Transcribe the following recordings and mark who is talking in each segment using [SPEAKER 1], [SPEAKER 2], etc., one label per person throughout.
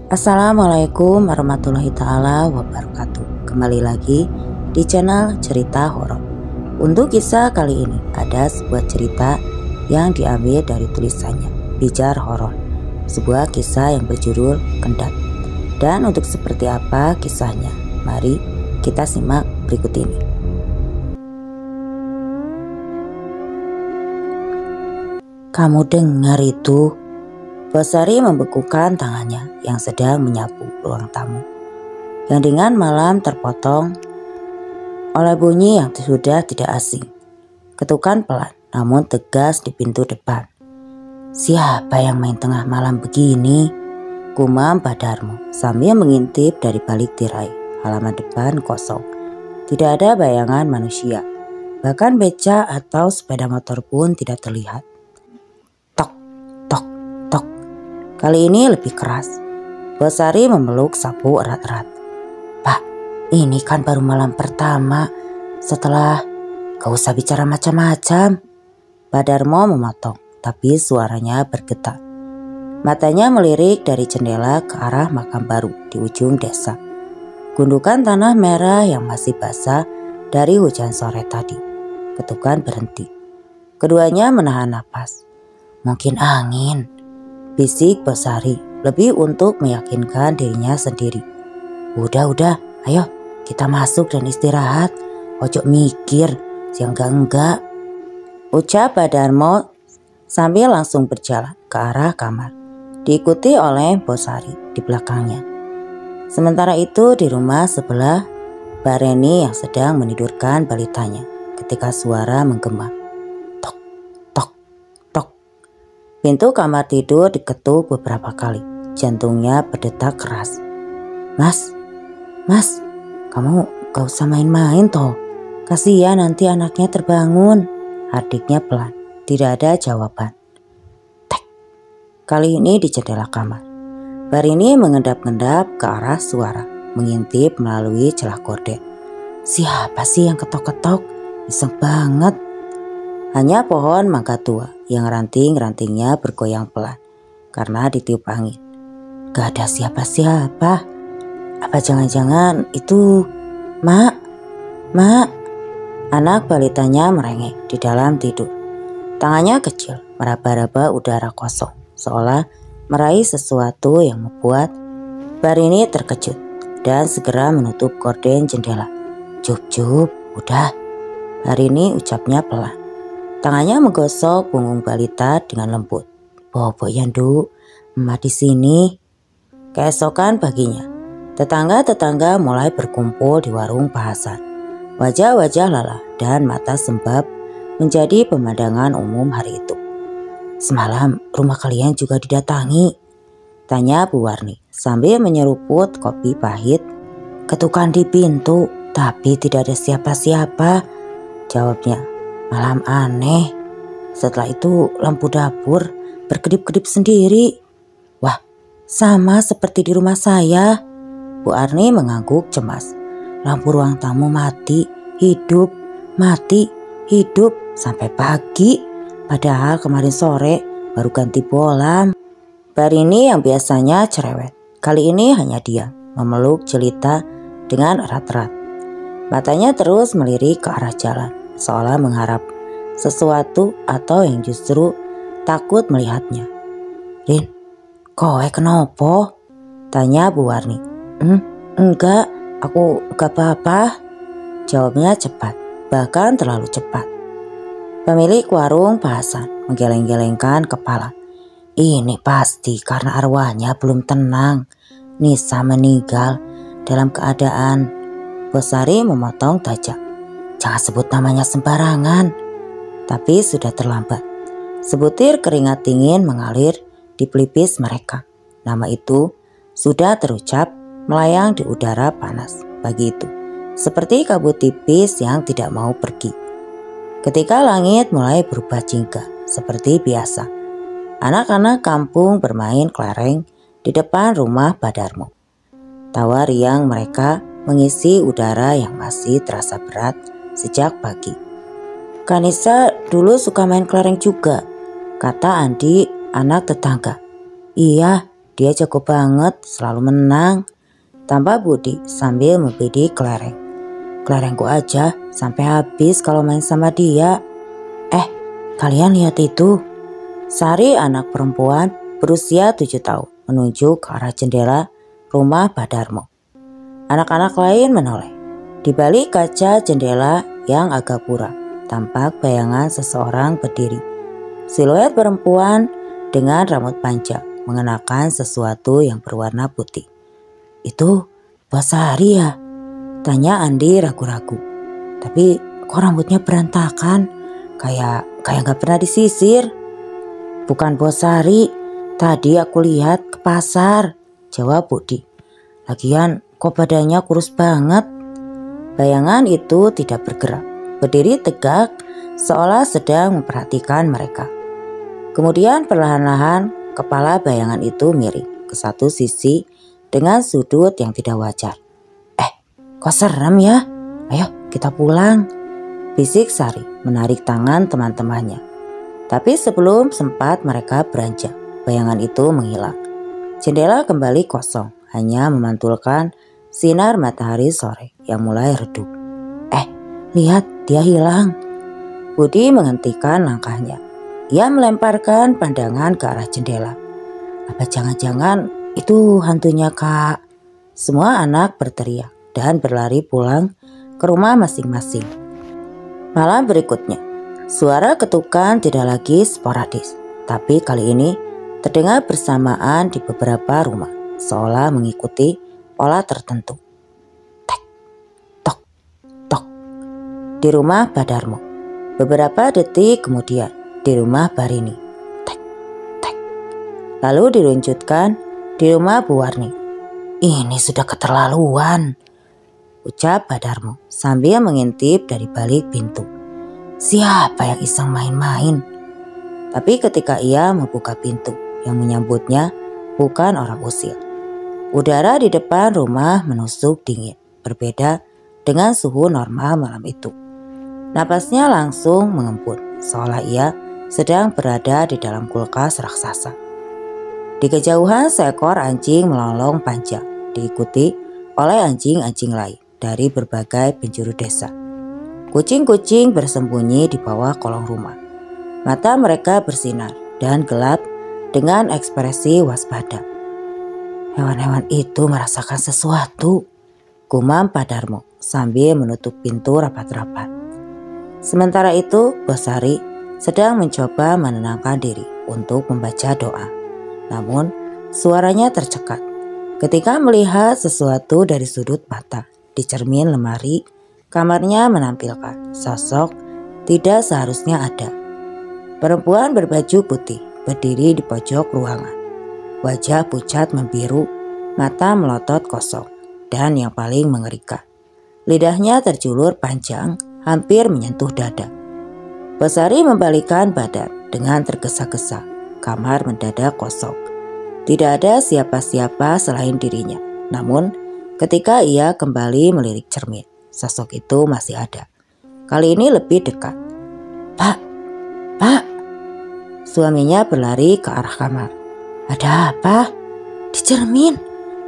[SPEAKER 1] Assalamualaikum warahmatullahi taala wabarakatuh. Kembali lagi di channel cerita horor. Untuk kisah kali ini ada sebuah cerita yang diambil dari tulisannya Pijar Horor, sebuah kisah yang berjudul Kendat. Dan untuk seperti apa kisahnya, mari kita simak berikut ini. Kamu dengar itu? Bosari membekukan tangannya yang sedang menyapu ruang tamu, yang dengan malam terpotong oleh bunyi yang sudah tidak asing. Ketukan pelan namun tegas di pintu depan. "Siapa yang main tengah malam begini?" gumam Pak Darmo sambil mengintip dari balik tirai. Halaman depan kosong, tidak ada bayangan manusia, bahkan beca atau sepeda motor pun tidak terlihat. Kali ini lebih keras. Bosari memeluk sapu erat-erat. "Pak, ini kan baru malam pertama. Setelah, gak usah bicara macam-macam." Pak Darmo memotong, tapi suaranya bergetar. Matanya melirik dari jendela ke arah makam baru di ujung desa. Gundukan tanah merah yang masih basah dari hujan sore tadi. Ketukan berhenti. Keduanya menahan napas. "Mungkin angin," bisik Bosari, lebih untuk meyakinkan dirinya sendiri. Udah, ayo kita masuk dan istirahat. Ojo mikir, siang enggak," ucap Pak Darmo sambil langsung berjalan ke arah kamar, diikuti oleh Bosari di belakangnya. Sementara itu di rumah sebelah, Mbak Reni yang sedang menidurkan balitanya ketika suara menggema. Pintu kamar tidur diketuk beberapa kali. Jantungnya berdetak keras. Mas, kamu gak usah main-main toh. Kasihan nanti anaknya terbangun," hardiknya pelan. Tidak ada jawaban. Tek. Kali ini di jendela kamar. Barini mengendap-endap ke arah suara, mengintip melalui celah gorden. Siapa sih yang ketok-ketok? Iseng banget. Hanya pohon mangga tua yang ranting-rantingnya bergoyang pelan karena ditiup angin. Gak ada siapa-siapa. Apa jangan-jangan itu Mak? Anak balitanya merengek di dalam tidur. Tangannya kecil meraba-raba udara kosong, seolah meraih sesuatu yang membuat Barini terkejut dan segera menutup gorden jendela. Jup, udah. Barini ucapnya pelan. Tangannya menggosok punggung balita dengan lembut. "Bobo ya, Nduk, emak di sini." Keesokan paginya, tetangga-tetangga mulai berkumpul di warung Pak Hasan. Wajah-wajah lelah dan mata sembab menjadi pemandangan umum hari itu. "Semalam rumah kalian juga didatangi?" tanya Bu Warni sambil menyeruput kopi pahit. "Ketukan di pintu, tapi tidak ada siapa-siapa," jawabnya. "Malam aneh. Setelah itu lampu dapur berkedip-kedip sendiri." "Wah, sama seperti di rumah saya." Bu Arni mengangguk cemas. "Lampu ruang tamu mati, hidup, mati, hidup sampai pagi. Padahal kemarin sore baru ganti bolam." Barini yang biasanya cerewet, kali ini hanya diam, memeluk jelita dengan erat-erat. Matanya terus melirik ke arah jalan, seolah mengharap sesuatu atau yang justru takut melihatnya. "Rin, kowe kenapa?" tanya Bu Warni. Enggak, aku gak apa-apa," jawabnya cepat, bahkan terlalu cepat. Pemilik warung Pak Hasan menggeleng-gelengkan kepala. "Ini pasti karena arwahnya belum tenang. Nisa meninggal dalam keadaan..." Bosari memotong tajam. "Jangan sebut namanya sembarangan." Tapi sudah terlambat. Sebutir keringat dingin mengalir di pelipis mereka. Nama itu sudah terucap melayang di udara panas pagi itu, seperti kabut tipis yang tidak mau pergi. Ketika langit mulai berubah jingga seperti biasa, anak-anak kampung bermain kelereng di depan rumah Pak Darmo. Tawa riang mereka mengisi udara yang masih terasa berat sejak pagi. "Kanisa dulu suka main kelereng juga," kata Andi, anak tetangga. "Iya, Dia jago banget, selalu menang. Tambah Budi sambil membidik kelereng. Kelerengku aja sampai habis kalau main sama dia. Kalian lihat itu. Sari, anak perempuan berusia 7 tahun, menunjuk ke arah jendela rumah Pak Darmo. Anak-anak lain menoleh. Di balik kaca jendela yang agak buram, tampak bayangan seseorang berdiri. Siluet perempuan dengan rambut panjang mengenakan sesuatu yang berwarna putih. Itu Bos Sari ya? Tanya Andi ragu-ragu. Tapi kok rambutnya berantakan? Kayak gak pernah disisir. Bukan Bos Sari, tadi aku lihat ke pasar, jawab Budi. Lagian kok badannya kurus banget. Bayangan itu tidak bergerak, berdiri tegak seolah sedang memperhatikan mereka. Kemudian perlahan-lahan kepala bayangan itu miring ke satu sisi dengan sudut yang tidak wajar. Kok serem ya? Ayo kita pulang, bisik Sari menarik tangan teman-temannya. Tapi sebelum sempat mereka beranjak, bayangan itu menghilang. Jendela kembali kosong, hanya memantulkan sinar matahari sore yang mulai redup. Lihat, dia hilang. Budi menghentikan langkahnya. Ia melemparkan pandangan ke arah jendela. Apa jangan-jangan itu hantunya, Kak? Semua anak berteriak dan berlari pulang ke rumah masing-masing. Malam berikutnya, suara ketukan tidak lagi sporadis, tapi kali ini terdengar bersamaan di beberapa rumah, seolah mengikuti pola tertentu. Tek, tok, tok. Di rumah Pak Darmo. Beberapa detik kemudian di rumah Barini. Tek, tek. Lalu diluncurkan di rumah Bu Warni. Ini sudah keterlaluan, ucap Pak Darmo sambil mengintip dari balik pintu. Siapa yang iseng main-main? Tapi ketika ia membuka pintu, yang menyambutnya bukan orang usil. Udara di depan rumah menusuk dingin, berbeda dengan suhu normal malam itu. Napasnya langsung mengembun, seolah ia sedang berada di dalam kulkas raksasa. Di kejauhan seekor anjing melolong panjang, diikuti oleh anjing-anjing lain dari berbagai penjuru desa. Kucing-kucing bersembunyi di bawah kolong rumah. Mata mereka bersinar dan gelap dengan ekspresi waspada. Hewan-hewan itu merasakan sesuatu, gumam Pak Darmo sambil menutup pintu rapat-rapat. Sementara itu, Bos Sari sedang mencoba menenangkan diri untuk membaca doa. Namun, suaranya tercekat ketika melihat sesuatu dari sudut mata di cermin lemari kamarnya menampilkan sosok tidak seharusnya ada. Perempuan berbaju putih berdiri di pojok ruangan. Wajah pucat membiru, mata melotot kosong, dan yang paling mengerikan, lidahnya terjulur panjang hampir menyentuh dada. Bos Sari membalikkan badan dengan tergesa-gesa. Kamar mendadak kosong. Tidak ada siapa-siapa selain dirinya. Namun ketika ia kembali melirik cermin, sosok itu masih ada. Kali ini lebih dekat. Pak, suaminya berlari ke arah kamar. Ada apa? Di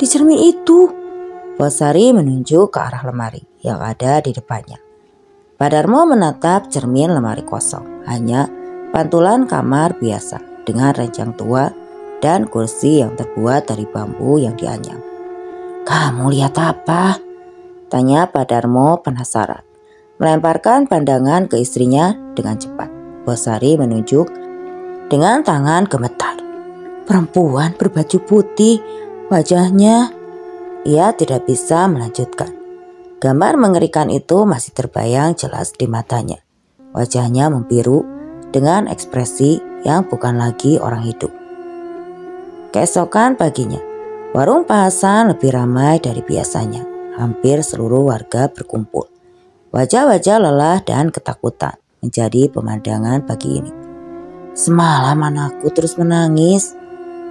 [SPEAKER 1] cermin itu. Bos Sari menunjuk ke arah lemari yang ada di depannya. Pak Darmo menatap cermin lemari kosong, hanya pantulan kamar biasa dengan ranjang tua dan kursi yang terbuat dari bambu yang dianyam. Kamu lihat apa? Tanya Pak Darmo penasaran. Melemparkan pandangan ke istrinya dengan cepat. Bos Sari menunjuk dengan tangan gemetar. Perempuan berbaju putih, wajahnya. Ia tidak bisa melanjutkan. Gambar mengerikan itu masih terbayang jelas di matanya. Wajahnya membiru dengan ekspresi yang bukan lagi orang hidup. Keesokan paginya, warung Pak Hasan lebih ramai dari biasanya. Hampir seluruh warga berkumpul. Wajah-wajah lelah dan ketakutan menjadi pemandangan pagi ini. Semalam anakku terus menangis,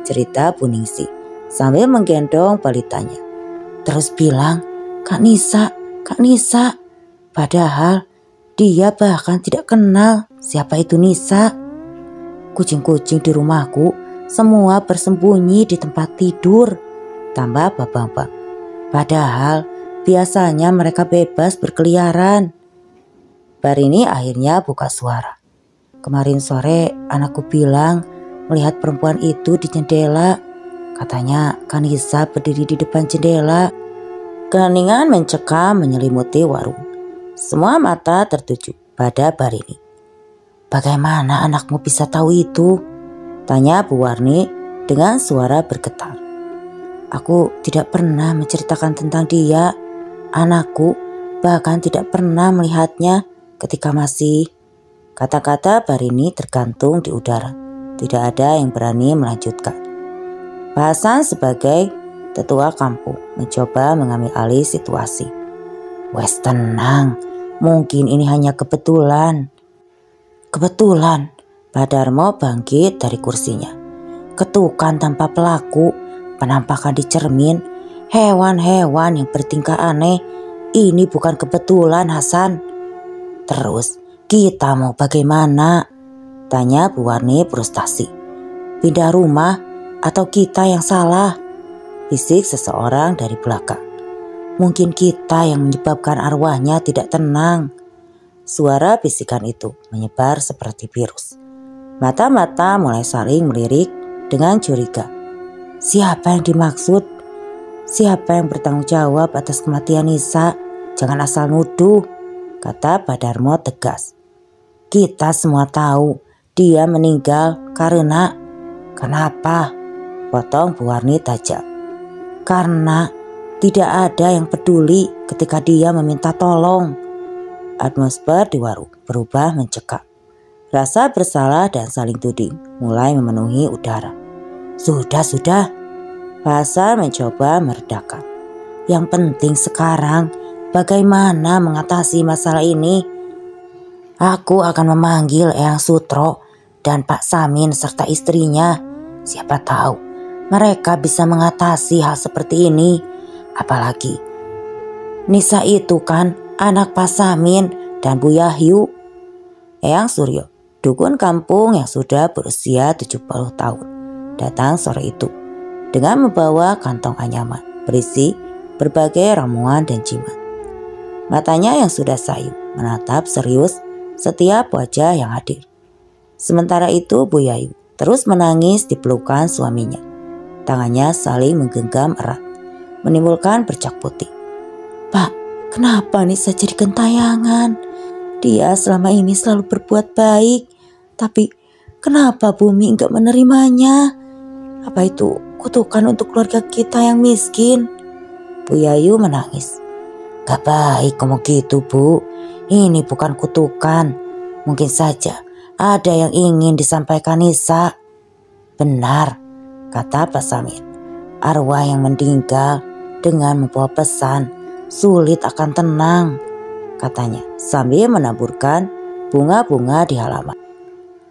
[SPEAKER 1] cerita Bu Ningsih sambil menggendong balitanya. Terus bilang, Kak Nisa. Padahal dia bahkan tidak kenal siapa itu Nisa. Kucing-kucing di rumahku Semua bersembunyi di tempat tidur, tambah Pak Bambang. Padahal biasanya mereka bebas berkeliaran. Barini akhirnya buka suara. Kemarin sore anakku bilang melihat perempuan itu di jendela. Katanya Kanisa berdiri di depan jendela. Keheningan mencekam menyelimuti warung. Semua mata tertuju pada Barini. Bagaimana anakmu bisa tahu itu? Tanya Bu Warni dengan suara bergetar. Aku tidak pernah menceritakan tentang dia. Anakku bahkan tidak pernah melihatnya ketika masih. Kata-kata Barini tergantung di udara. Tidak ada yang berani melanjutkan. Pak Hasan sebagai tetua kampung mencoba mengambil alih situasi. Wes tenang, mungkin ini hanya kebetulan. Kebetulan, Pak Darmo bangkit dari kursinya. Ketukan tanpa pelaku, penampakan di cermin, hewan-hewan yang bertingkah aneh. Ini bukan kebetulan, Hasan. Terus kita mau bagaimana? Tanya Bu Warni frustasi. Pindah rumah atau kita yang salah? Bisik seseorang dari belakang. Mungkin kita yang menyebabkan arwahnya tidak tenang. Suara bisikan itu menyebar seperti virus. Mata-mata mulai saling melirik dengan curiga. Siapa yang dimaksud? Siapa yang bertanggung jawab atas kematian Nisa? Jangan asal nuduh, kata Pak Darmo tegas. Kita semua tahu dia meninggal karena... Kenapa? Potong Bu Warni tajam. Karena tidak ada yang peduli ketika dia meminta tolong. Atmosfer di warung berubah mencekam. Rasa bersalah dan saling tuding mulai memenuhi udara. Sudah. Pak Hasan mencoba meredakan. Yang penting sekarang bagaimana mengatasi masalah ini. Aku akan memanggil Eyang Sutro dan Pak Samin serta istrinya. Siapa tahu mereka bisa mengatasi hal seperti ini. Apalagi Nisa itu kan anak Pak Samin dan Bu Yahyu. Eyang Suryo, dukun kampung yang sudah berusia 70 tahun, datang sore itu dengan membawa kantong anyaman berisi berbagai ramuan dan jimat. Matanya yang sudah sayu menatap serius setiap wajah yang hadir. Sementara itu Bu Yayu terus menangis di pelukan suaminya. Tangannya saling menggenggam erat, menimbulkan bercak putih. Pak, kenapa Nisa jadi gentayangan? Dia selama ini selalu berbuat baik, tapi kenapa bumi enggak menerimanya? Apa itu kutukan untuk keluarga kita yang miskin? Bu Yayu menangis. Gak baik kamu gitu, Bu. Ini bukan kutukan. Mungkin saja ada yang ingin disampaikan Nisa. Benar, kata Pak Samin. Arwah yang meninggal dengan membawa pesan sulit akan tenang, katanya sambil menaburkan bunga-bunga di halaman.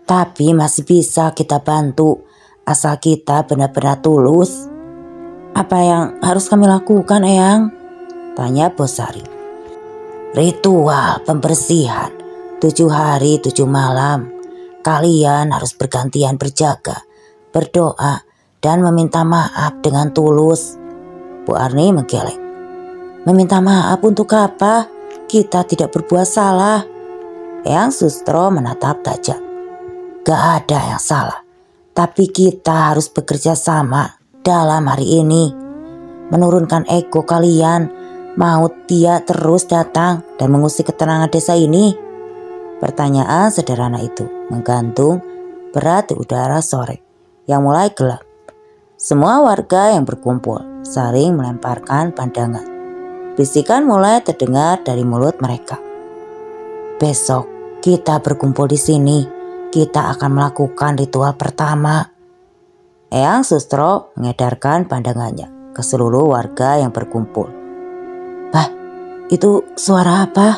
[SPEAKER 1] Tapi masih bisa kita bantu asal kita benar-benar tulus. Apa yang harus kami lakukan, Eyang? Tanya Bosari. Ritual pembersihan 7 hari 7 malam. Kalian harus bergantian berjaga, berdoa, dan meminta maaf dengan tulus. Bu Arni menggeleng. Meminta maaf untuk apa? Kita tidak berbuat salah. Eyang Sustro menatap tajam. Gak ada yang salah. Tapi kita harus bekerja sama dalam hari ini. Menurunkan ego kalian. Mau dia terus datang dan mengusik ketenangan desa ini? Pertanyaan sederhana itu menggantung berat di udara sore yang mulai gelap. Semua warga yang berkumpul saling melemparkan pandangan. Bisikan mulai terdengar dari mulut mereka. Besok kita berkumpul di sini. Kita akan melakukan ritual pertama. Eyang Sustro mengedarkan pandangannya ke seluruh warga yang berkumpul. Bah, itu suara apa?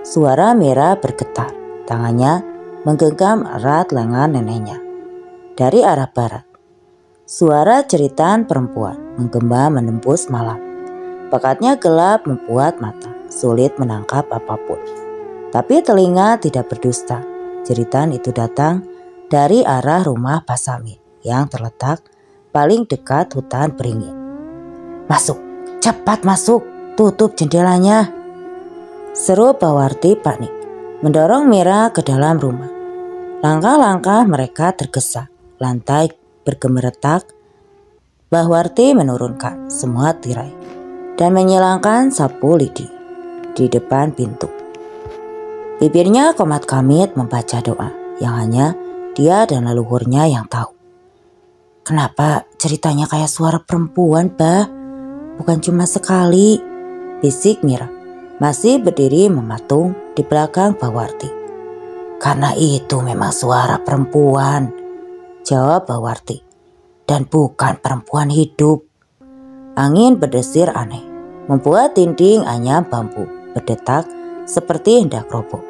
[SPEAKER 1] Suara merah bergetar. Tangannya menggenggam erat lengan neneknya. Dari arah barat, suara jeritan perempuan menggema menembus malam. Pekatnya gelap membuat mata sulit menangkap apapun. Tapi telinga tidak berdusta. Jeritan itu datang dari arah rumah Pak Samin yang terletak paling dekat hutan beringin. "Masuk, cepat masuk, tutup jendelanya," seru Bawarti panik, mendorong Mira ke dalam rumah. Langkah-langkah mereka tergesa, lantai bergemeretak. Bawarti menurunkan semua tirai dan menyilangkan sapu lidi di depan pintu. Bibirnya komat-kamit membaca doa yang hanya dia dan leluhurnya yang tahu. "Kenapa ceritanya kayak suara perempuan, Bah? Bukan cuma sekali," bisik Mira, masih berdiri mematung di belakang Bawarti. "Karena itu memang suara perempuan," jawab Bawarti, "dan bukan perempuan hidup." Angin berdesir aneh, membuat dinding anyam bambu berdetak seperti hendak roboh.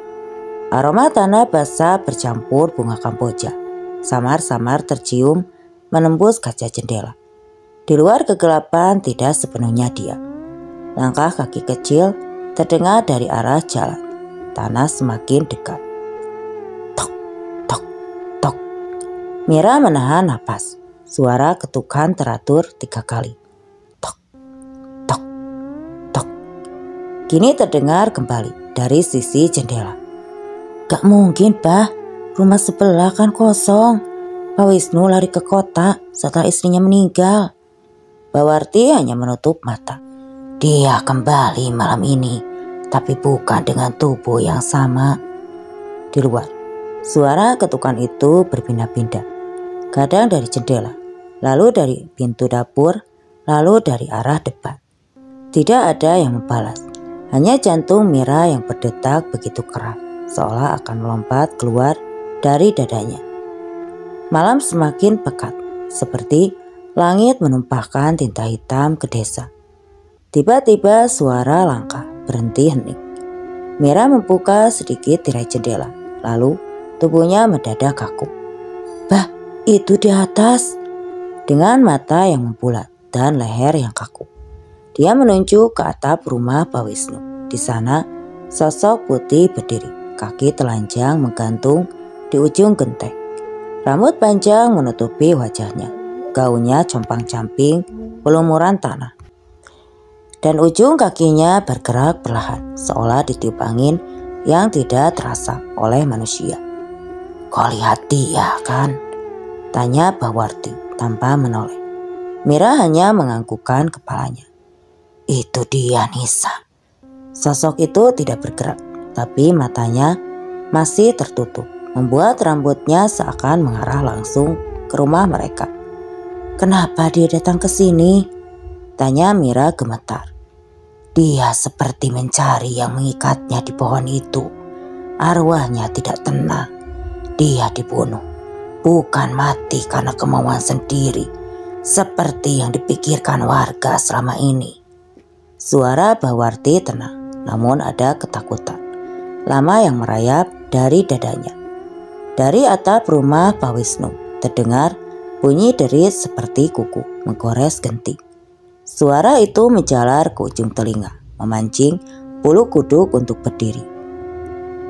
[SPEAKER 1] Aroma tanah basah bercampur bunga kamboja samar-samar tercium menembus kaca jendela. Di luar kegelapan tidak sepenuhnya diam. Langkah kaki kecil terdengar dari arah jalan. Tanah semakin dekat. Tok, tok, tok. Mira menahan napas. Suara ketukan teratur 3 kali. Tok, tok, tok. Kini terdengar kembali dari sisi jendela. "Gak mungkin, Bah. Rumah sebelah kan kosong. Pak Wisnu lari ke kota setelah istrinya meninggal." Bawarti hanya menutup mata. "Dia kembali malam ini, tapi bukan dengan tubuh yang sama." Di luar, suara ketukan itu berpindah-pindah. Kadang dari jendela, lalu dari pintu dapur, lalu dari arah depan. Tidak ada yang membalas. Hanya jantung Mira yang berdetak begitu keras, seolah akan melompat keluar dari dadanya. Malam semakin pekat, seperti langit menumpahkan tinta hitam ke desa. Tiba-tiba suara langkah berhenti hening. Mira membuka sedikit tirai jendela, lalu tubuhnya mendadak kaku. "Bah, itu di atas." Dengan mata yang membulat dan leher yang kaku, dia menunjuk ke atap rumah Pak Wisnu. Di sana, sosok putih berdiri, kaki telanjang menggantung di ujung genteng. Rambut panjang menutupi wajahnya, gaunnya compang-camping pelumuran tanah. Dan ujung kakinya bergerak perlahan, seolah ditiup angin yang tidak terasa oleh manusia. "Kau lihat dia kan?" tanya Bawarti tanpa menoleh. Mira hanya menganggukkan kepalanya. "Itu dia, Nisa." Sosok itu tidak bergerak, tapi matanya masih tertutup, membuat rambutnya seakan mengarah langsung ke rumah mereka. "Kenapa dia datang ke sini?" tanya Mira gemetar. "Dia seperti mencari yang mengikatnya di pohon itu. Arwahnya tidak tenang. Dia dibunuh, bukan mati karena kemauan sendiri, seperti yang dipikirkan warga selama ini." Suara Bawarti tenang, namun ada ketakutan lama yang merayap dari dadanya. Dari atap rumah Pak Wisnu terdengar bunyi derit seperti kuku menggores genting. Suara itu menjalar ke ujung telinga, memancing bulu kuduk untuk berdiri.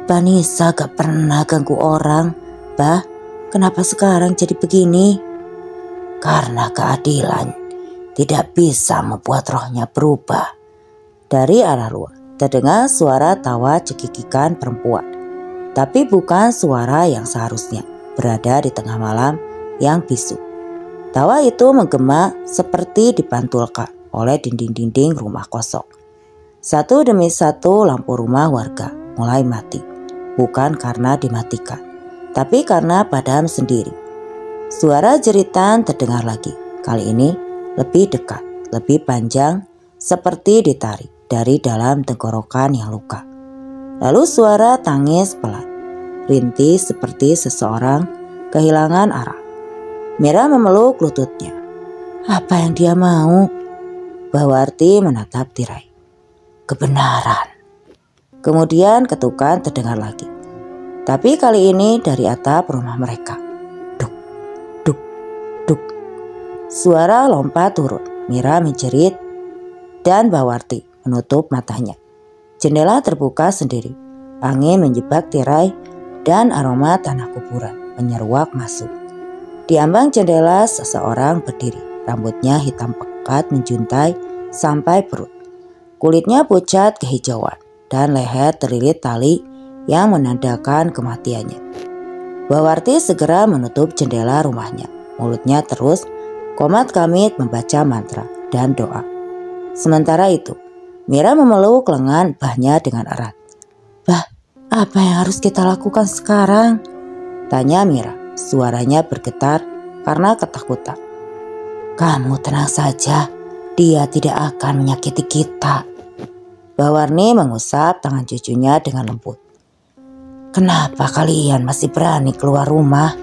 [SPEAKER 1] "Mbak Nisa gak pernah ganggu orang. Bah, kenapa sekarang jadi begini?" "Karena keadilan tidak bisa membuat rohnya berubah." Dari arah luar terdengar suara tawa cekikikan perempuan. Tapi bukan suara yang seharusnya berada di tengah malam yang bisu. Tawa itu menggema seperti dipantulkan oleh dinding-dinding rumah kosong. Satu demi satu lampu rumah warga mulai mati. Bukan karena dimatikan, tapi karena padam sendiri. Suara jeritan terdengar lagi. Kali ini lebih dekat, lebih panjang, seperti ditarik dari dalam tenggorokan yang luka. Lalu suara tangis pelan, rintih seperti seseorang kehilangan arah. Mira memeluk lututnya. Apa yang dia mau? Bawarti menatap tirai. Kebenaran. Kemudian ketukan terdengar lagi. Tapi kali ini dari atap rumah mereka. Duk, duk, duk. Suara lompat turun. Mira menjerit dan Bawarti menutup matanya. Jendela terbuka sendiri, angin menjebak tirai dan aroma tanah kuburan menyeruak masuk. Di ambang jendela seseorang berdiri, rambutnya hitam pekat menjuntai sampai perut. Kulitnya pucat kehijauan dan leher terlilit tali yang menandakan kematiannya. Mbak Warti segera menutup jendela rumahnya. Mulutnya terus komat-kamit membaca mantra dan doa. Sementara itu, Mira memeluk lengan Mbahnya dengan erat. "Bah, apa yang harus kita lakukan sekarang?" tanya Mira. Suaranya bergetar karena ketakutan. "Kamu tenang saja, dia tidak akan menyakiti kita." Mbak Warni mengusap tangan cucunya dengan lembut. "Kenapa kalian masih berani keluar rumah?"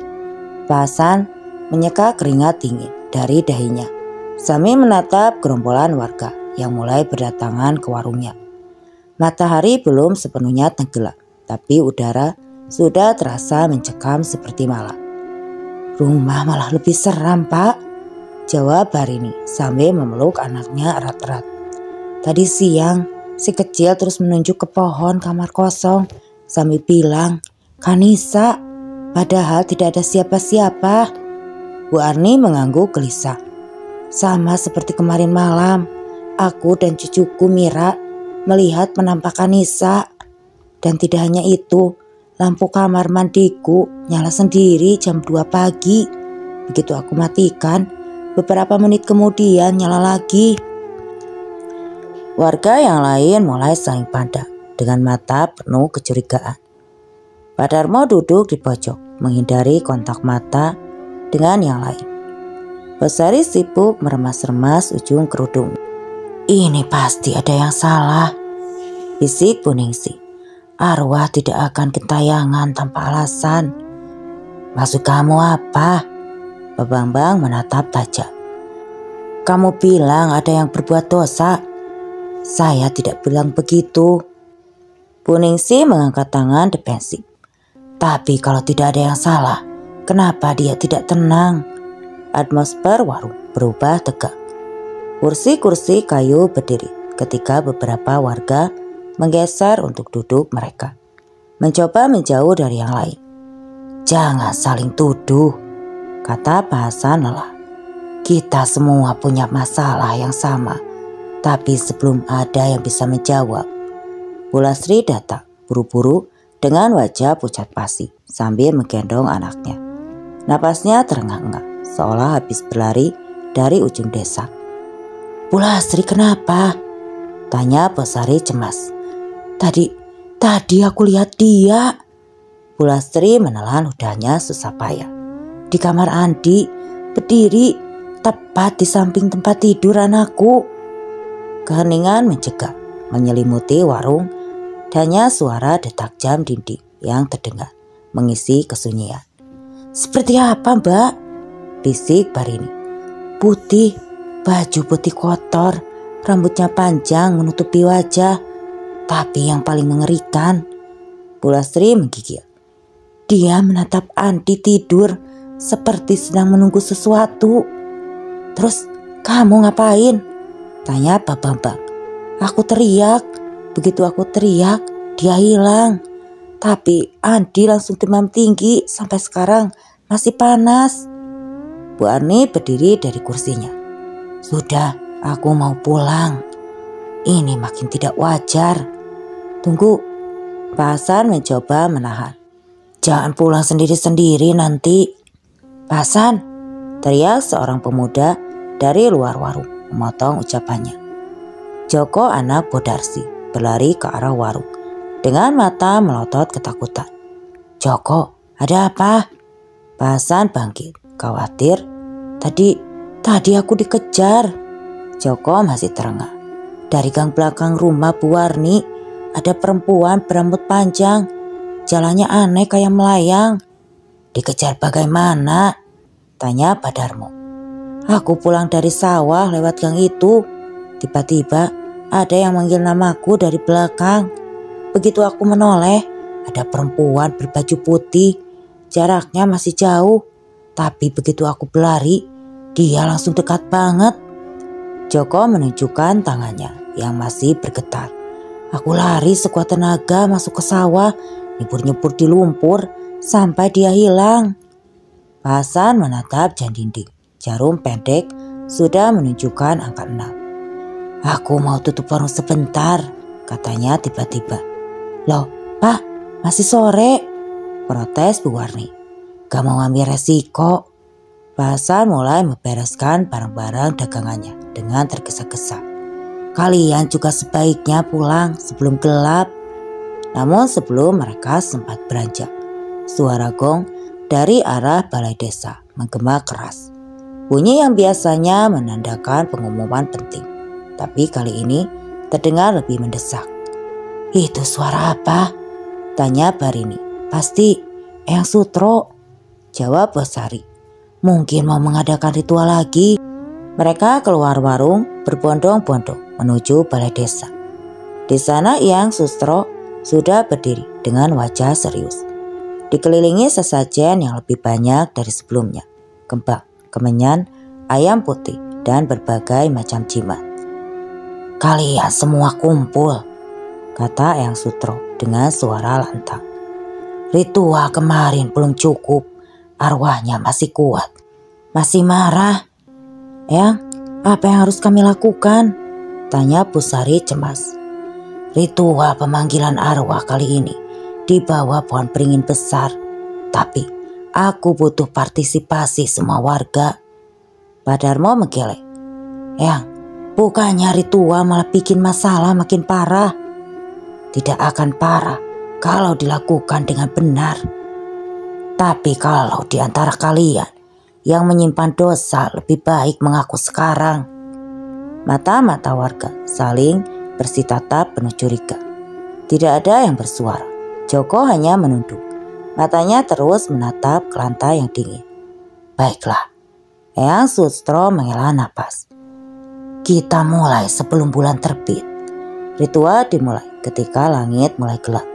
[SPEAKER 1] Pak Hasan menyeka keringat dingin dari dahinya sambil menatap gerombolan warga yang mulai berdatangan ke warungnya. Matahari belum sepenuhnya tenggelam, tapi udara sudah terasa mencekam seperti malam. "Rumah malah lebih seram, Pak," jawab Barini sambil memeluk anaknya erat-erat. "Tadi siang si kecil terus menunjuk ke pohon kamar kosong sambil bilang, 'Kanisa,' padahal tidak ada siapa-siapa." Bu Arni mengangguk gelisah. "Sama seperti kemarin malam, aku dan cucuku Mira melihat penampakan Nisa. Dan tidak hanya itu, lampu kamar mandiku nyala sendiri jam 2 pagi. Begitu aku matikan, beberapa menit kemudian nyala lagi." Warga yang lain mulai saling pandang dengan mata penuh kecurigaan. Pak Darmo duduk di pojok menghindari kontak mata dengan yang lain. Besari sibuk meremas-remas ujung kerudung. "Ini pasti ada yang salah," bisik Bu Ningsi. "Arwah tidak akan gentayangan tanpa alasan." "Maksud kamu apa?" Pak Bambang menatap tajam. "Kamu bilang ada yang berbuat dosa." "Saya tidak bilang begitu." Bu Ningsi mengangkat tangan defensif. "Tapi kalau tidak ada yang salah, kenapa dia tidak tenang?" Atmosfer warung berubah tegang. Kursi-kursi kayu berdiri ketika beberapa warga menggeser untuk duduk mereka, mencoba menjauh dari yang lain. "Jangan saling tuduh," kata Pak Hasan lelah. "Kita semua punya masalah yang sama, tapi sebelum ada yang bisa menjawab." Bu Lasri datang buru-buru dengan wajah pucat pasi sambil menggendong anaknya. Napasnya terengah-engah seolah habis berlari dari ujung desa. "Bu Lasri, kenapa?" tanya Besari cemas. Tadi aku lihat dia." Bu Lasri menelan ludahnya susah payah. "Di kamar Andi, berdiri tepat di samping tempat tidur anakku." Keheningan mencegah menyelimuti warung. Hanya suara detak jam dinding yang terdengar mengisi kesunyian. "Seperti apa, Mbak?" bisik Barini. "Putih, baju putih kotor, rambutnya panjang menutupi wajah. Tapi yang paling mengerikan," Bu Lasri menggigil, "dia menatap Andi tidur seperti sedang menunggu sesuatu." "Terus kamu ngapain?" tanya Pak Bambang. "Aku teriak. Begitu aku teriak, dia hilang. Tapi Andi langsung demam tinggi sampai sekarang masih panas." Bu Arni berdiri dari kursinya. "Sudah, aku mau pulang. Ini makin tidak wajar." "Tunggu," Pak Hasan mencoba menahan. "Jangan pulang sendiri-sendiri nanti." "Pak Hasan," teriak seorang pemuda dari luar warung memotong ucapannya. Joko anak Bodarsi berlari ke arah warung dengan mata melotot ketakutan. "Joko, ada apa?" Pak Hasan bangkit, khawatir. Tadi aku dikejar." Joko masih terengah. "Dari gang belakang rumah Bu Warni ada perempuan berambut panjang. Jalannya aneh kayak melayang." "Dikejar bagaimana?" tanya Pak Darmo. "Aku pulang dari sawah lewat gang itu. Tiba-tiba ada yang manggil namaku dari belakang. Begitu aku menoleh, ada perempuan berbaju putih. Jaraknya masih jauh, tapi begitu aku berlari, dia langsung dekat banget." Joko menunjukkan tangannya yang masih bergetar. "Aku lari sekuat tenaga masuk ke sawah, nyebur-nyebur di lumpur sampai dia hilang." Pak Hasan menatap jam dinding. Jarum pendek sudah menunjukkan angka 6. "Aku mau tutup warung sebentar," katanya tiba-tiba. "Loh, Pak, masih sore," protes Bu Warni. "Gak mau ambil resiko." Pak Hasan mulai membereskan barang-barang dagangannya dengan tergesa-gesa. "Kalian juga sebaiknya pulang sebelum gelap." Namun sebelum mereka sempat beranjak, suara gong dari arah balai desa menggema keras. Bunyi yang biasanya menandakan pengumuman penting, tapi kali ini terdengar lebih mendesak. "Itu suara apa?" tanya Barini. "Pasti Eyang Sutro," jawab Bosari. "Mungkin mau mengadakan ritual lagi." Mereka keluar warung berbondong-bondong menuju balai desa. Di sana Eyang Sutro sudah berdiri dengan wajah serius. Dikelilingi sesajen yang lebih banyak dari sebelumnya. Kembang, kemenyan, ayam putih, dan berbagai macam jimat. "Kalian semua kumpul," kata Eyang Sutro dengan suara lantang. "Ritual kemarin belum cukup. Arwahnya masih kuat. Masih marah." "Eyang, apa yang harus kami lakukan?" tanya Pusari cemas. "Ritual pemanggilan arwah kali ini di bawah pohon beringin besar. Tapi aku butuh partisipasi semua warga." Pak Darmo menggeleng. "Eyang, bukannya ritual malah bikin masalah makin parah." "Tidak akan parah kalau dilakukan dengan benar. Tapi kalau di antara kalian yang menyimpan dosa, lebih baik mengaku sekarang." Mata-mata warga saling bersitatap penuh curiga. Tidak ada yang bersuara. Joko hanya menunduk. Matanya terus menatap ke lantai yang dingin. "Baiklah." Eyang Sutro menghela napas. "Kita mulai sebelum bulan terbit." Ritual dimulai ketika langit mulai gelap.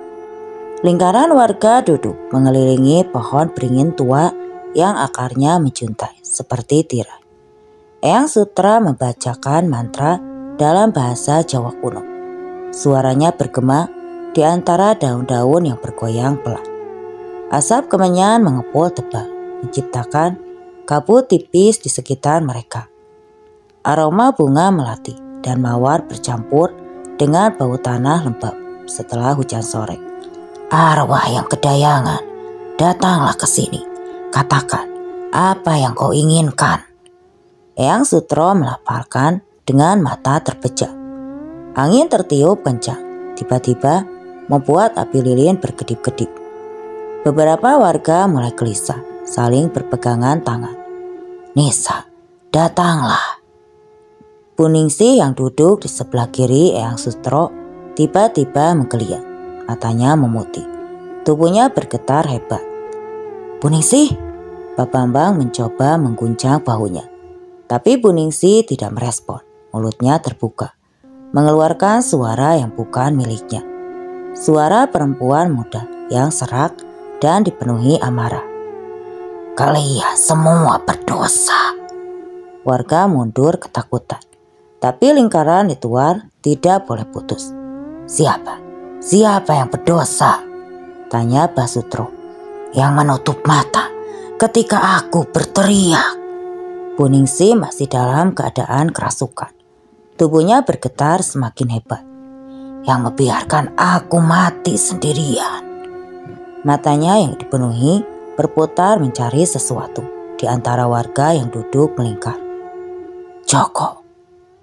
[SPEAKER 1] Lingkaran warga duduk mengelilingi pohon beringin tua yang akarnya menjuntai seperti tirai. Eyang Sutra membacakan mantra dalam bahasa Jawa kuno. Suaranya bergema di antara daun-daun yang bergoyang pelan. Asap kemenyan mengepul tebal, menciptakan kabut tipis di sekitar mereka. Aroma bunga melati dan mawar bercampur dengan bau tanah lembab setelah hujan sore. "Arwah yang kedayangan, datanglah ke sini. Katakan apa yang kau inginkan." Eyang Sutro melafalkan dengan mata terpejam. Angin tertiup kencang, tiba-tiba membuat api lilin berkedip-kedip. Beberapa warga mulai gelisah, saling berpegangan tangan. "Nisa, datanglah." Bu Ningsih yang duduk di sebelah kiri Eyang Sutro tiba-tiba menggeliat, matanya memutih, tubuhnya bergetar hebat. "Bu Ningsih," Pak Bambang mencoba mengguncang bahunya, tapi Bu Ningsih tidak merespon. Mulutnya terbuka, mengeluarkan suara yang bukan miliknya. Suara perempuan muda yang serak dan dipenuhi amarah. "Kalian semua berdosa." Warga mundur ketakutan, tapi lingkaran ritual tidak boleh putus. Siapa yang berdosa?" tanya Basutro. "Yang menutup mata ketika aku berteriak." Bu Ningsih masih dalam keadaan kerasukan. Tubuhnya bergetar semakin hebat. "Yang membiarkan aku mati sendirian." Matanya yang dipenuhi berputar mencari sesuatu di antara warga yang duduk melingkar. "Joko."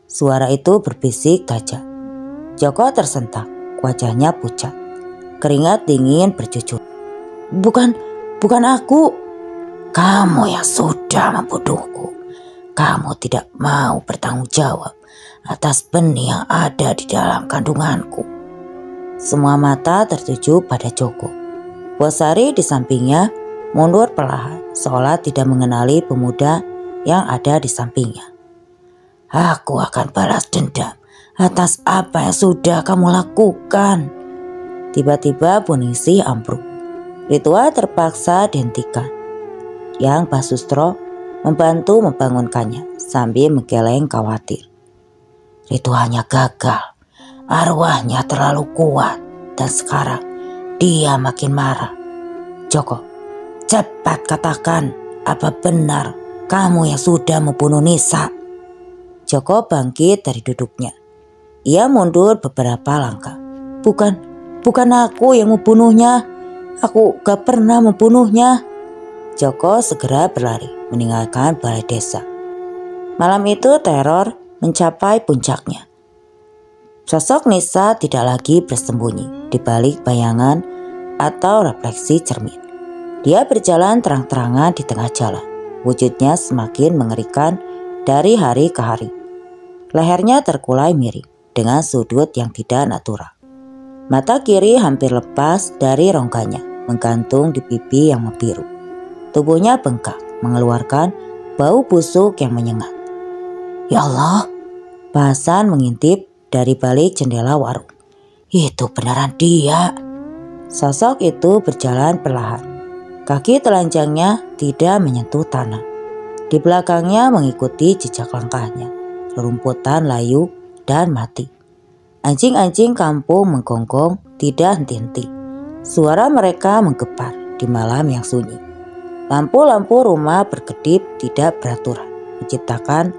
[SPEAKER 1] Suara itu berbisik tajam. Joko tersentak, wajahnya pucat. Keringat dingin bercucur. Bukan aku." "Kamu yang sudah membunuhku. Kamu tidak mau bertanggung jawab atas benih yang ada di dalam kandunganku." Semua mata tertuju pada Joko. Bosari di sampingnya mundur perlahan, seolah tidak mengenali pemuda yang ada di sampingnya. "Aku akan balas dendam atas apa yang sudah kamu lakukan." Tiba-tiba Bu Ningsih ambruk. Ritual terpaksa dihentikan. Yang Basustro membantu membangunkannya sambil menggeleng khawatir. "Ritualnya gagal. Arwahnya terlalu kuat dan sekarang dia makin marah. Joko, cepat katakan Apa benar kamu yang sudah membunuh Nisa? Joko bangkit dari duduknya. Ia mundur beberapa langkah. Bukan aku yang membunuhnya. Aku gak pernah membunuhnya. Joko segera berlari meninggalkan balai desa. Malam itu teror mencapai puncaknya. Sosok Nisa tidak lagi bersembunyi di balik bayangan atau refleksi cermin. Dia berjalan terang-terangan di tengah jalan. Wujudnya semakin mengerikan dari hari ke hari. Lehernya terkulai miring dengan sudut yang tidak natural. Mata kiri hampir lepas dari rongganya, menggantung di pipi yang membiru. Tubuhnya bengkak, mengeluarkan bau busuk yang menyengat. Ya Allah, Pak Hasan mengintip dari balik jendela warung. Itu beneran dia. Sosok itu berjalan perlahan. Kaki telanjangnya tidak menyentuh tanah. Di belakangnya mengikuti jejak langkahnya, rerumputan layu dan mati. Anjing-anjing kampung menggonggong tidak henti-henti. Suara mereka menggepar di malam yang sunyi. Lampu-lampu rumah berkedip tidak beraturan, menciptakan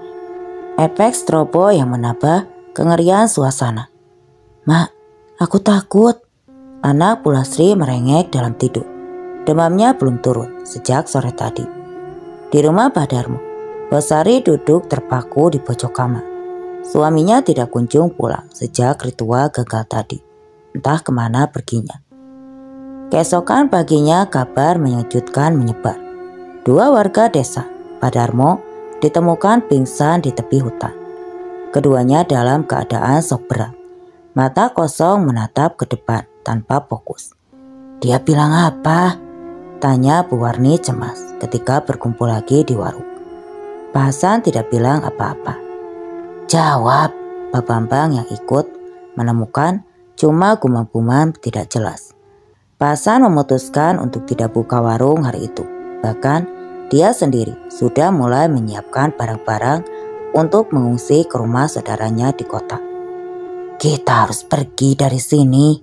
[SPEAKER 1] efek strobo yang menambah kengerian suasana. Mak, aku takut. Anak Bu Lasri merengek dalam tidur. Demamnya belum turun sejak sore tadi. Di rumah Pak Darmo, Bosari duduk terpaku di pojok kamar. Suaminya tidak kunjung pulang sejak ritual gagal tadi. Entah kemana perginya. Keesokan paginya kabar mengejutkan menyebar. 2 warga desa, Pak Darmo, ditemukan pingsan di tepi hutan. Keduanya dalam keadaan shock berat. Mata kosong menatap ke depan tanpa fokus. Dia bilang apa? Tanya Bu Warni cemas ketika berkumpul lagi di warung. Pak Hasan tidak bilang apa-apa. Jawab, Pak Bambang yang ikut menemukan cuma gumam-gumam tidak jelas. Pak Hasan memutuskan untuk tidak buka warung hari itu. Bahkan dia sendiri sudah mulai menyiapkan barang-barang untuk mengungsi ke rumah saudaranya di kota. Kita harus pergi dari sini,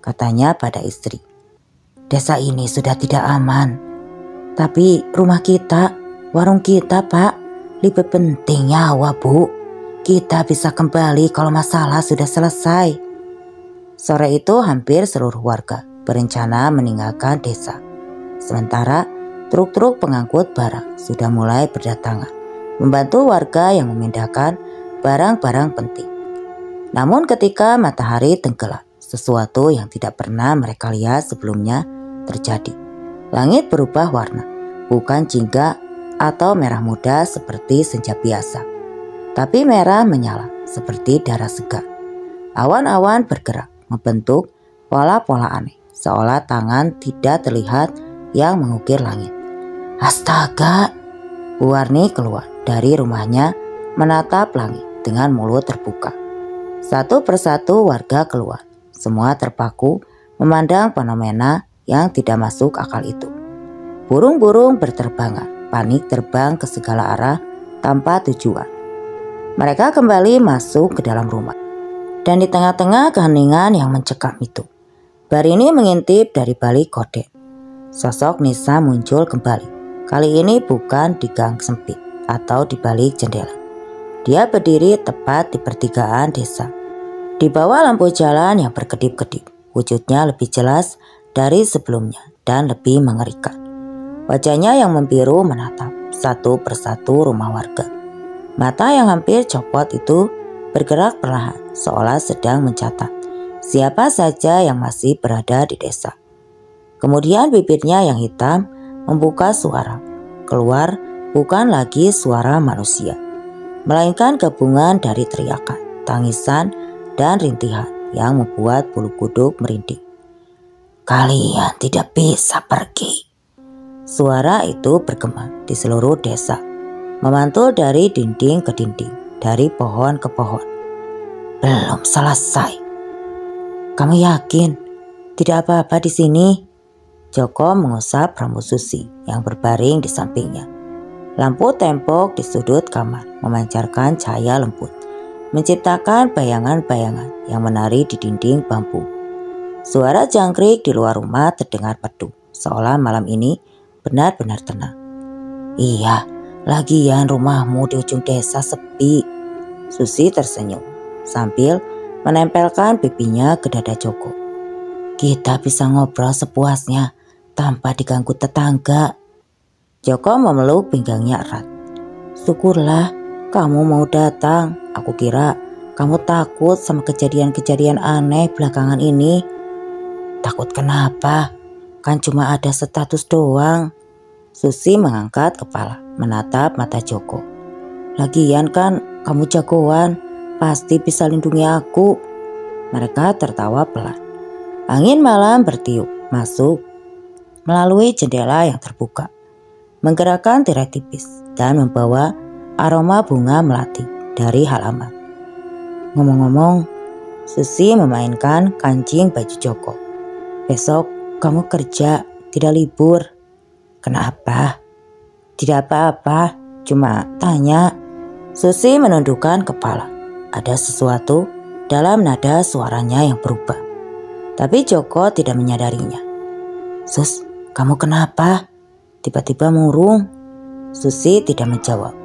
[SPEAKER 1] katanya pada istri. Desa ini sudah tidak aman. Tapi rumah kita, warung kita Pak, lebih penting nyawa Bu. Kita bisa kembali kalau masalah sudah selesai. Sore itu hampir seluruh warga berencana meninggalkan desa. Sementara truk-truk pengangkut barang sudah mulai berdatangan, membantu warga yang memindahkan barang-barang penting. Namun ketika matahari tenggelam, sesuatu yang tidak pernah mereka lihat sebelumnya terjadi. Langit berubah warna, bukan jingga atau merah muda seperti senja biasa, tapi merah menyala seperti darah segar. Awan-awan bergerak membentuk pola-pola aneh, seolah tangan tidak terlihat yang mengukir langit. Astaga! Bu Warni keluar dari rumahnya menatap langit dengan mulut terbuka. Satu persatu warga keluar, semua terpaku memandang fenomena yang tidak masuk akal itu. Burung-burung berterbangan, panik terbang ke segala arah tanpa tujuan. Mereka kembali masuk ke dalam rumah. Dan di tengah-tengah keheningan yang mencekam itu, Barini mengintip dari balik gorden. Sosok Nisa muncul kembali. Kali ini bukan di gang sempit atau di balik jendela. Dia berdiri tepat di pertigaan desa. Di bawah lampu jalan yang berkedip-kedip, wujudnya lebih jelas dari sebelumnya dan lebih mengerikan. Wajahnya yang membiru menatap satu persatu rumah warga. Mata yang hampir copot itu bergerak perlahan, seolah sedang mencatat siapa saja yang masih berada di desa. Kemudian bibirnya yang hitam membuka suara. Keluar bukan lagi suara manusia, melainkan gabungan dari teriakan, tangisan, dan rintihan yang membuat bulu kuduk merinding. Kalian tidak bisa pergi. Suara itu bergema di seluruh desa, memantul dari dinding ke dinding, dari pohon ke pohon. Belum selesai. Kamu yakin tidak apa-apa di sini? Joko mengusap rambut Susi yang berbaring di sampingnya. Lampu tembok di sudut kamar memancarkan cahaya lembut, menciptakan bayangan-bayangan yang menari di dinding bambu. Suara jangkrik di luar rumah terdengar merdu, seolah malam ini benar-benar tenang. Iya, lagian rumahmu di ujung desa sepi. Susi tersenyum sambil menempelkan pipinya ke dada Joko. Kita bisa ngobrol sepuasnya tanpa diganggu tetangga. Joko memeluk pinggangnya erat. Syukurlah kamu mau datang. Aku kira kamu takut sama kejadian-kejadian aneh belakangan ini. Takut kenapa? Kan cuma ada status doang. Susi mengangkat kepala, menatap mata Joko. Lagian kan kamu jagoan, pasti bisa lindungi aku. Mereka tertawa pelan. Angin malam bertiup masuk melalui jendela yang terbuka, menggerakkan tirai tipis dan membawa aroma bunga melati dari halaman. Ngomong-ngomong, Susi memainkan kancing baju Joko. Besok kamu kerja, tidak libur. Kenapa? Tidak apa-apa, cuma tanya. Susi menundukkan kepala. Ada sesuatu dalam nada suaranya yang berubah. Tapi Joko tidak menyadarinya. Sus, kamu kenapa? Tiba-tiba murung. Susi tidak menjawab.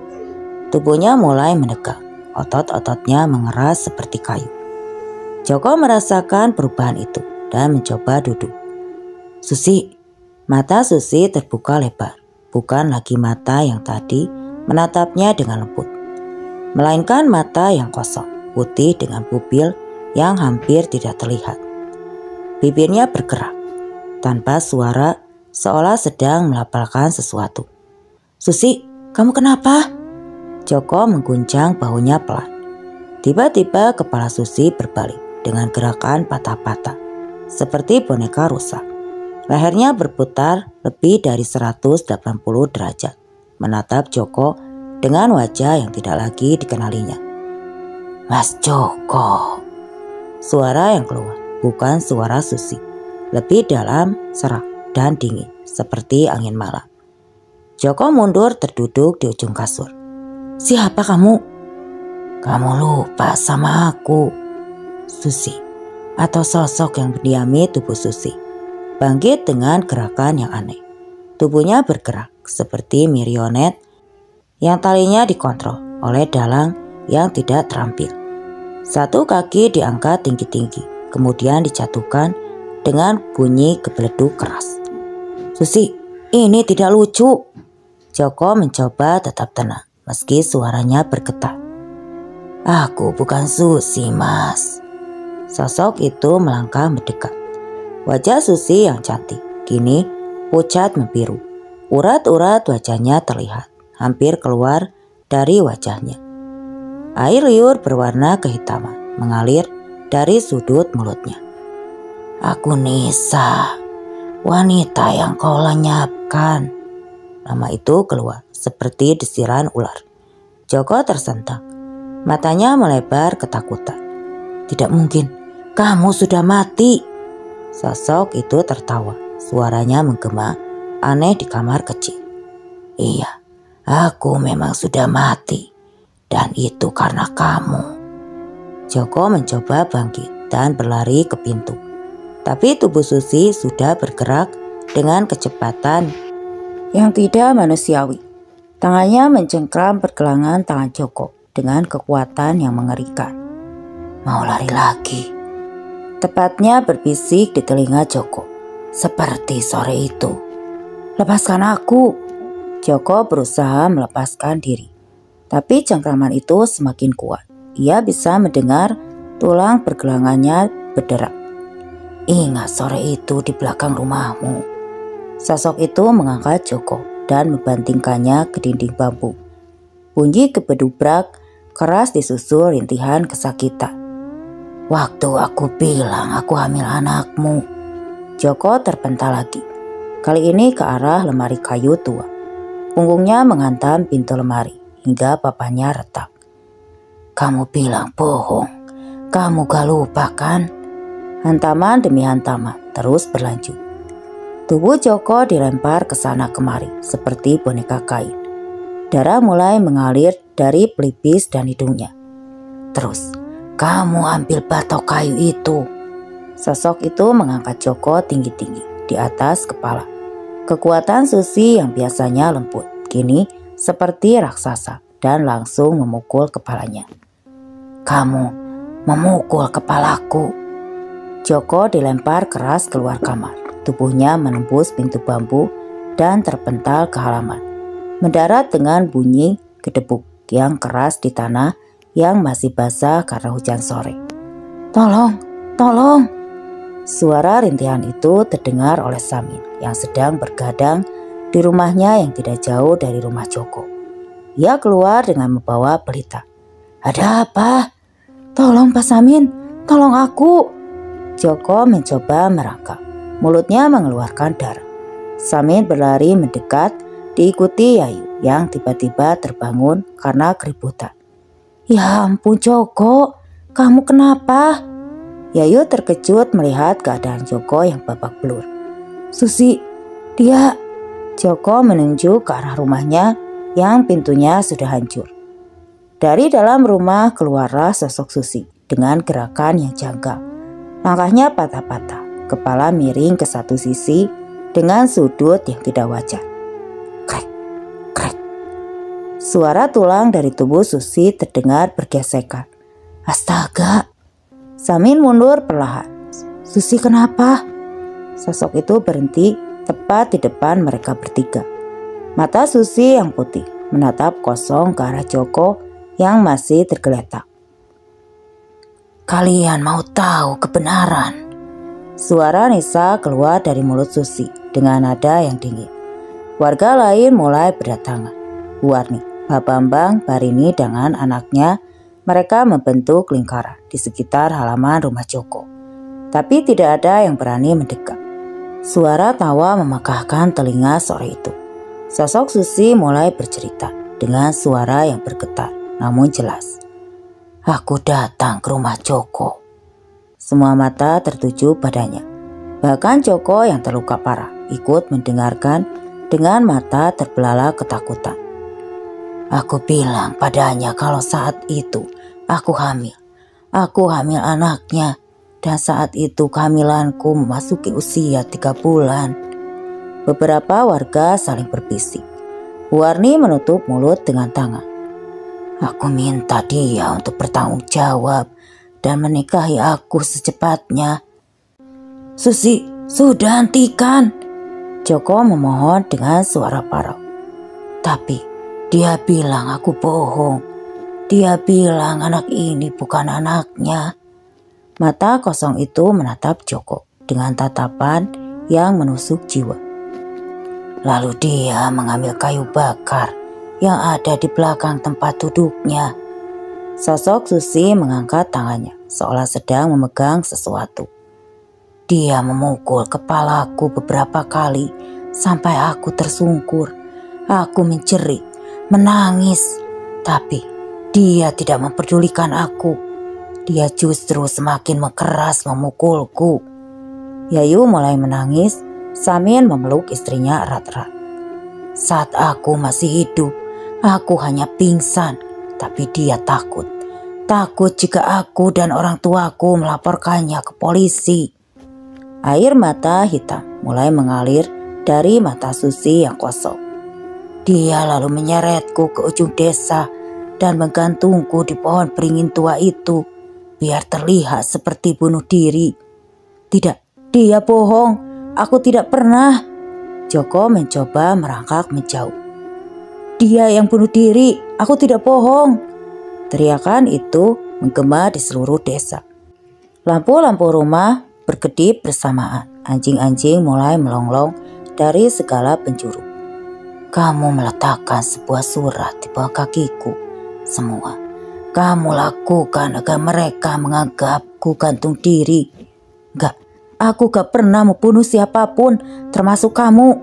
[SPEAKER 1] Tubuhnya mulai mendegang. Otot-ototnya mengeras seperti kayu. Joko merasakan perubahan itu dan mencoba duduk. Susi, mata Susi terbuka lebar. Bukan lagi mata yang tadi menatapnya dengan lembut, melainkan mata yang kosong, putih dengan pupil yang hampir tidak terlihat. Bibirnya bergerak tanpa suara, seolah sedang melafalkan sesuatu. Susi, kamu kenapa? Joko mengguncang bahunya pelan. Tiba-tiba kepala Susi berbalik dengan gerakan patah-patah, seperti boneka rusak. Lehernya berputar lebih dari 180 derajat, menatap Joko dengan wajah yang tidak lagi dikenalinya. Mas Joko. Suara yang keluar bukan suara Susi, lebih dalam, serak dan dingin seperti angin malam. Joko mundur terduduk di ujung kasur. Siapa kamu? Kamu lupa sama aku. Susi, atau sosok yang mendiami tubuh Susi, bangkit dengan gerakan yang aneh. Tubuhnya bergerak seperti marionet yang talinya dikontrol oleh dalang yang tidak terampil. Satu kaki diangkat tinggi-tinggi, kemudian dijatuhkan dengan bunyi kebeleduk keras. Susi, ini tidak lucu. Joko mencoba tetap tenang meski suaranya bergetar. Aku bukan Susi, Mas. Sosok itu melangkah mendekat. Wajah Susi yang cantik kini pucat membiru. Urat-urat wajahnya terlihat hampir keluar dari wajahnya. Air liur berwarna kehitaman mengalir dari sudut mulutnya. Aku Nisa, wanita yang kau lenyapkan. Nama itu keluar seperti desiran ular. Joko tersentak. Matanya melebar ketakutan. Tidak mungkin, kamu sudah mati. Sosok itu tertawa. Suaranya menggema aneh di kamar kecil. Iya, aku memang sudah mati. Dan itu karena kamu. Joko mencoba bangkit dan berlari ke pintu. Tapi tubuh Susi sudah bergerak dengan kecepatan yang tidak manusiawi. Tangannya mencengkram pergelangan tangan Joko dengan kekuatan yang mengerikan. Mau lari lagi? Tepatnya berbisik di telinga Joko. Seperti sore itu. Lepaskan aku. Joko berusaha melepaskan diri. Tapi cengkraman itu semakin kuat. Ia bisa mendengar tulang pergelangannya berderak. Ingat sore itu di belakang rumahmu. Sosok itu mengangkat Joko dan membantingkannya ke dinding bambu. Bunyi kebedubrak keras disusul rintihan kesakitan. Waktu aku bilang aku hamil anakmu. Joko terpental lagi. Kali ini ke arah lemari kayu tua. Punggungnya menghantam pintu lemari hingga papanya retak. Kamu bilang bohong. Kamu gak lupa kan? Hantaman demi hantaman terus berlanjut. Tubuh Joko dilempar ke sana kemari seperti boneka kain. Darah mulai mengalir dari pelipis dan hidungnya. Terus, kamu ambil batok kayu itu. Sosok itu mengangkat Joko tinggi-tinggi di atas kepala. Kekuatan Susi yang biasanya lembut kini seperti raksasa dan langsung memukul kepalanya. "Kamu memukul kepalaku." Joko dilempar keras keluar kamar. Tubuhnya menembus pintu bambu dan terpental ke halaman. Mendarat dengan bunyi gedebuk yang keras di tanah yang masih basah karena hujan sore. "Tolong, tolong!" Suara rintihan itu terdengar oleh Samin yang sedang bergadang di rumahnya yang tidak jauh dari rumah Joko. Ia keluar dengan membawa pelita. "Ada apa? Tolong Pak Samin, tolong aku!" Joko mencoba merangkak. Mulutnya mengeluarkan darah. Samin berlari mendekat, diikuti Yayu yang tiba-tiba terbangun karena keributan. "Ya ampun Joko, kamu kenapa?" Yayu terkejut melihat keadaan Joko yang babak belur. "Susi, dia..." Joko menunjuk ke arah rumahnya yang pintunya sudah hancur. Dari dalam rumah keluarlah sosok Susi dengan gerakan yang janggal. Langkahnya patah-patah, kepala miring ke satu sisi dengan sudut yang tidak wajar. Krek, krek. Suara tulang dari tubuh Susi terdengar bergesekan. "Astaga!" Samin mundur perlahan. "Susi kenapa?" Sosok itu berhenti tepat di depan mereka bertiga. Mata Susi yang putih menatap kosong ke arah Joko yang masih tergeletak. "Kalian mau tahu kebenaran?" Suara Nisa keluar dari mulut Susi dengan nada yang dingin. Warga lain mulai berdatangan. Warni, Pak Bambang, Barini dengan anaknya, mereka membentuk lingkaran di sekitar halaman rumah Joko. Tapi tidak ada yang berani mendekat. Suara tawa memekakkan telinga sore itu. Sosok Susi mulai bercerita dengan suara yang bergetar namun jelas. "Aku datang ke rumah Joko." Semua mata tertuju padanya. Bahkan Joko yang terluka parah ikut mendengarkan dengan mata terbelalak ketakutan. "Aku bilang padanya kalau saat itu aku hamil. Aku hamil anaknya. Dan saat itu kehamilanku memasuki usia 3 bulan. Beberapa warga saling berbisik. Warni menutup mulut dengan tangan. "Aku minta dia untuk bertanggung jawab dan menikahi aku secepatnya." "Susi, sudah hentikan!" Joko memohon dengan suara parau. "Tapi dia bilang aku bohong. Dia bilang anak ini bukan anaknya." Mata kosong itu menatap Joko dengan tatapan yang menusuk jiwa. "Lalu dia mengambil kayu bakar yang ada di belakang tempat duduknya." Sosok Susi mengangkat tangannya seolah sedang memegang sesuatu. "Dia memukul kepalaku beberapa kali sampai aku tersungkur. Aku menjerit, menangis, tapi dia tidak mempedulikan aku. Dia justru semakin mengeras memukulku." Yayu mulai menangis. Samin memeluk istrinya erat-erat. "Saat aku masih hidup, aku hanya pingsan. Tapi dia takut. Takut jika aku dan orang tuaku melaporkannya ke polisi." Air mata hitam mulai mengalir dari mata Susi yang kosong. "Dia lalu menyeretku ke ujung desa dan menggantungku di pohon beringin tua itu. Biar terlihat seperti bunuh diri." "Tidak, dia bohong. Aku tidak pernah." Joko mencoba merangkak menjauh. "Dia yang bunuh diri. Aku tidak bohong." Teriakan itu menggema di seluruh desa. Lampu-lampu rumah berkedip bersamaan. Anjing-anjing mulai melonglong dari segala penjuru. "Kamu meletakkan sebuah surat di bawah kakiku. Semua kamu lakukan agar mereka menganggapku gantung diri. Enggak, aku gak pernah membunuh siapapun, termasuk kamu."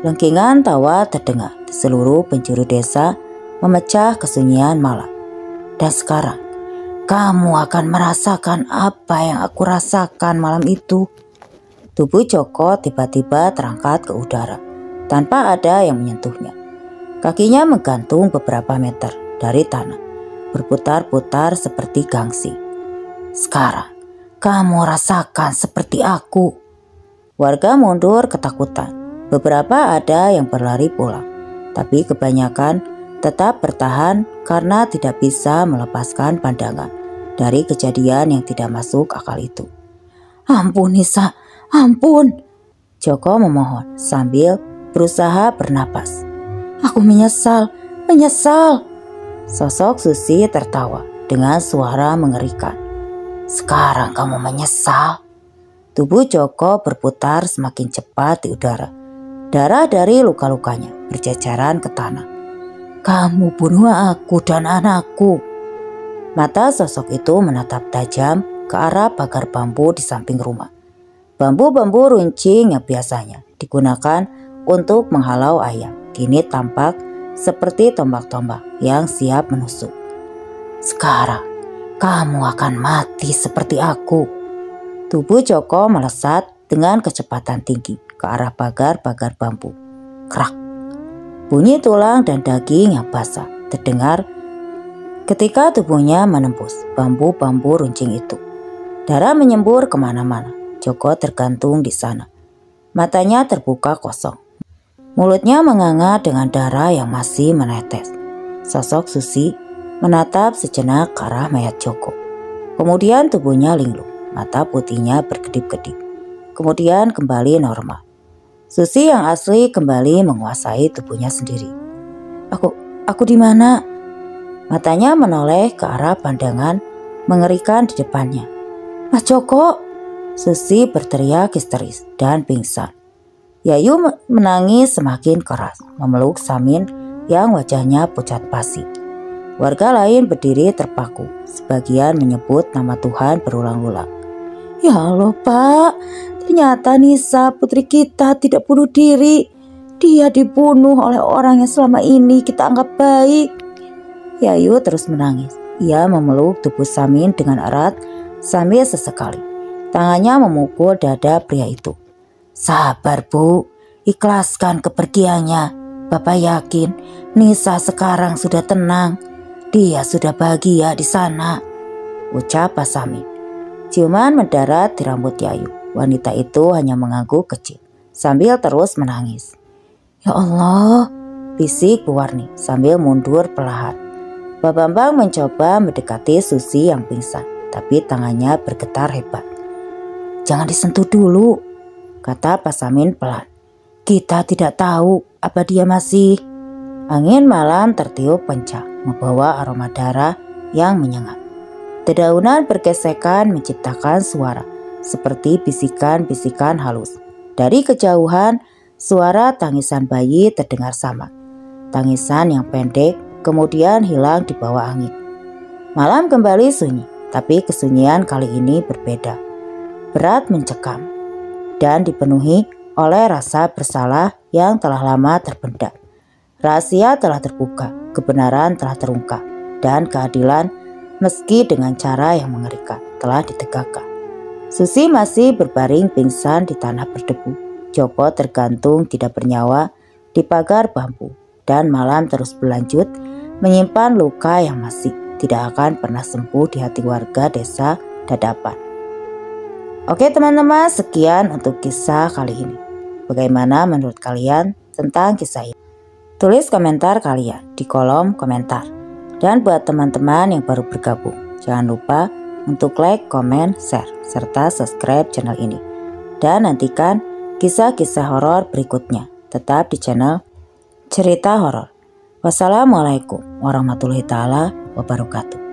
[SPEAKER 1] Lengkingan tawa terdengar di seluruh penjuru desa, memecah kesunyian malam. "Dan sekarang, kamu akan merasakan apa yang aku rasakan malam itu." Tubuh Joko tiba-tiba terangkat ke udara, tanpa ada yang menyentuhnya. Kakinya menggantung beberapa meter dari tanah, berputar-putar seperti gangsi. "Sekarang kamu rasakan seperti aku." Warga mundur ketakutan. Beberapa ada yang berlari pulang. tapi kebanyakan tetap bertahan karena tidak bisa melepaskan pandangan dari kejadian yang tidak masuk akal itu. "Ampun Nisa, ampun," Joko memohon sambil berusaha bernapas. "Aku menyesal, menyesal." Sosok Susi tertawa dengan suara mengerikan. "Sekarang kamu menyesal?" Tubuh Joko berputar semakin cepat di udara. Darah dari luka-lukanya berceceran ke tanah. "Kamu bunuh aku dan anakku." Mata sosok itu menatap tajam ke arah pagar bambu di samping rumah. Bambu-bambu runcing yang biasanya digunakan untuk menghalau ayam kini tampak seperti tombak-tombak yang siap menusuk. "Sekarang kamu akan mati seperti aku." Tubuh Joko melesat dengan kecepatan tinggi ke arah pagar-pagar bambu. Krak! Bunyi tulang dan daging yang basah terdengar ketika tubuhnya menembus bambu-bambu runcing itu. Darah menyembur kemana-mana. Joko tergantung di sana. Matanya terbuka kosong. Mulutnya menganga dengan darah yang masih menetes. Sosok Susi menatap sejenak ke arah mayat Joko. Kemudian tubuhnya linglung, mata putihnya berkedip-kedip. Kemudian kembali normal. Susi yang asli kembali menguasai tubuhnya sendiri. Aku di mana?" Matanya menoleh ke arah pandangan mengerikan di depannya. "Mas Joko!" Susi berteriak histeris dan pingsan. Yayu menangis semakin keras, memeluk Samin yang wajahnya pucat pasi. Warga lain berdiri terpaku, sebagian menyebut nama Tuhan berulang-ulang. "Ya Allah Pak, ternyata Nisa putri kita tidak bunuh diri. Dia dibunuh oleh orang yang selama ini kita anggap baik." Yayu terus menangis. Ia memeluk tubuh Samin dengan erat sambil sesekali tangannya memukul dada pria itu. "Sabar Bu, ikhlaskan kepergiannya. Bapak yakin Nisa sekarang sudah tenang. Dia sudah bahagia di sana," ucap Pak Samin. Ciuman mendarat di rambut Yayu. Wanita itu hanya mengangguk kecil sambil terus menangis. "Ya Allah," bisik Bu Warni sambil mundur perlahan. Pak Bambang mencoba mendekati Susi yang pingsan, tapi tangannya bergetar hebat. "Jangan disentuh dulu," kata Pak Samin pelan. "Kita tidak tahu apa dia masih." Angin malam tertiup kencang, membawa aroma darah yang menyengat. Dedaunan bergesekan menciptakan suara seperti bisikan-bisikan halus. Dari kejauhan, suara tangisan bayi terdengar sama. Tangisan yang pendek kemudian hilang di bawah angin. Malam kembali sunyi, tapi kesunyian kali ini berbeda. Berat mencekam dan dipenuhi oleh rasa bersalah yang telah lama terpendam. Rahasia telah terbuka, kebenaran telah terungkap, dan keadilan meski dengan cara yang mengerikan telah ditegakkan. Susi masih berbaring pingsan di tanah berdebu. Joko tergantung tidak bernyawa di pagar bambu, dan malam terus berlanjut menyimpan luka yang masih tidak akan pernah sembuh di hati warga desa Dadapan. Oke teman-teman, sekian untuk kisah kali ini. Bagaimana menurut kalian tentang kisah ini? Tulis komentar kalian di kolom komentar. Dan buat teman-teman yang baru bergabung, jangan lupa untuk like, komen, share, serta subscribe channel ini. Dan nantikan kisah-kisah horor berikutnya tetap di channel Cerita Horor. Wassalamualaikum warahmatullahi wabarakatuh.